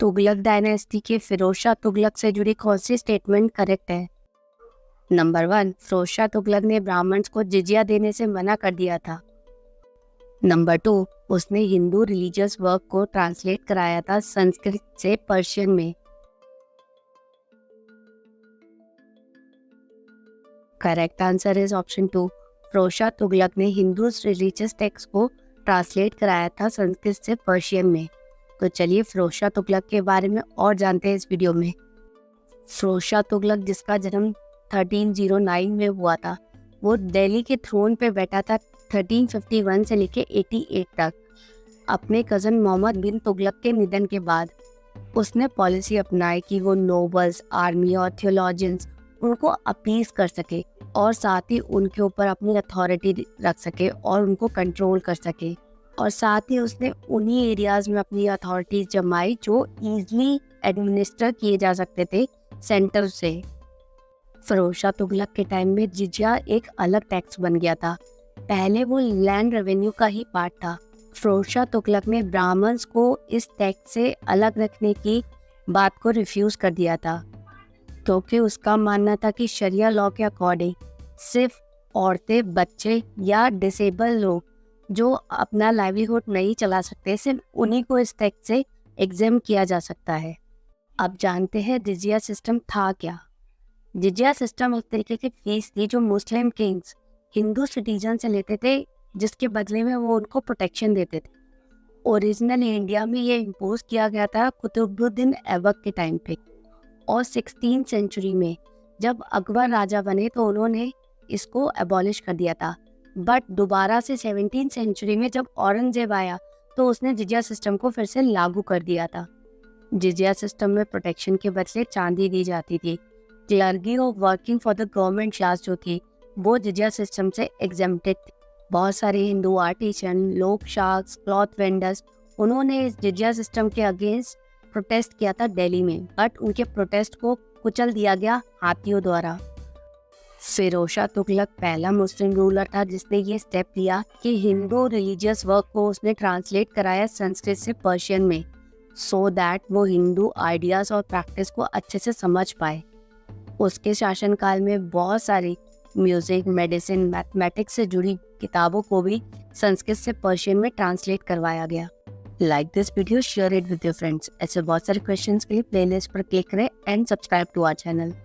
Tughlaq dynasty के फिरोज शाह तुगलक से जुड़ी कौन सी स्टेटमेंट करेक्ट है? नंबर 1, फिरोज शाह तुगलक ने ब्राह्मण्स को जिजिया देने से मना कर दिया था। नंबर 2, उसने हिंदू रिलीजियस वर्क को ट्रांसलेट कराया था संस्कृत से पर्शियन में। Correct answer is option 2, Firoz Shah Tughlaq ने हिंदू रिलीजियस टेक्स्ट को ट्रांसलेट कराया था संस्कृत से पर्शियन में। तो चलिए फिरोज शाह तुगलक के बारे में और जानते हैं इस वीडियो में। फिरोज शाह तुगलक, जिसका जन्म 1309 में हुआ था, वो दिल्ली के थ्रोन पे बैठा था 1351 से लेके 88 तक। अपने कज़न मोहम्मद बिन तुगलक के निधन के बाद उसने पॉलिसी अपनाई कि वो नोबल्स, आर्मी और थियोलॉजियंस उनको अपीज कर सके और साथ ही उनके ऊपर अपनी अथॉरिटी रख सके और उनको कंट्रोल कर सके। और साथ ही उसने उन्हीं एरियाज में अपनी अथॉरिटीज जमाई जो ईजिली एडमिनिस्टर किए जा सकते थे सेंटर से। फिरोज शाह तुगलक के टाइम में जिजिया एक अलग टैक्स बन गया था। पहले वो लैंड रेवेन्यू का ही पार्ट था। फिरोज शाह तुगलक ने ब्राह्मण्स को इस टैक्स से अलग रखने की बात को रिफ्यूज कर दिया था, क्योंकि उसका मानना था कि शरिया लॉ के अकॉर्डिंग सिर्फ औरतें, बच्चे या डिसेबल लोग जो अपना लाइवलीहुड नहीं चला सकते, सिर्फ उन्हीं को इस टैक्स से एग्जेम किया जा सकता है। अब जानते हैं जिजिया सिस्टम था क्या। जिजिया सिस्टम एक तरीके की फीस थी जो मुस्लिम किंग्स हिंदू सिटीजन से लेते थे, जिसके बदले में वो उनको प्रोटेक्शन देते थे। ओरिजिनली इंडिया में ये इम्पोज किया गया था कुतुबुद्दीन ऐबक के टाइम पे, और 16th सेंचुरी में जब अकबर राजा बने तो उन्होंने इसको एबॉलिश कर दिया था। बट दोबारा से 17th सेंचुरी में जब औरंगजेब आया तो उसने जिजिया सिस्टम को फिर से लागू कर दिया था। जिजिया सिस्टम में प्रोटेक्शन के बदले चांदी दी जाती थी। क्लर्गी और working for the government class जो थी वो जिजिया सिस्टम से एग्जेम्प्टेड थी। बहुत सारे हिंदू आर्टिशन, लोक शार्क्स, क्लॉथ वेंडर्स, उन्होंने इस जिजिया सिस्टम के अगेंस्ट प्रोटेस्ट किया था दिल्ली में, बट उनके प्रोटेस्ट को कुचल दिया गया हाथियों द्वारा। फिरोज शाह तुगलक पहला मुस्लिम रूलर था जिसने ये स्टेप लिया कि हिंदू रिलीजियस वर्क को उसने ट्रांसलेट कराया संस्कृत से पर्शियन में, सो दैट वो हिंदू आइडियाज और प्रैक्टिस को अच्छे से समझ पाए। उसके शासनकाल में बहुत सारी म्यूजिक, मेडिसिन, मैथमेटिक्स से जुड़ी किताबों को भी संस्कृत से पर्शियन में ट्रांसलेट करवाया गया। Like this video, share it with your friends. ऐसे बहुत सारे क्वेश्चंस के लिए प्लेलिस्ट पर क्लिक करें and subscribe to our channel.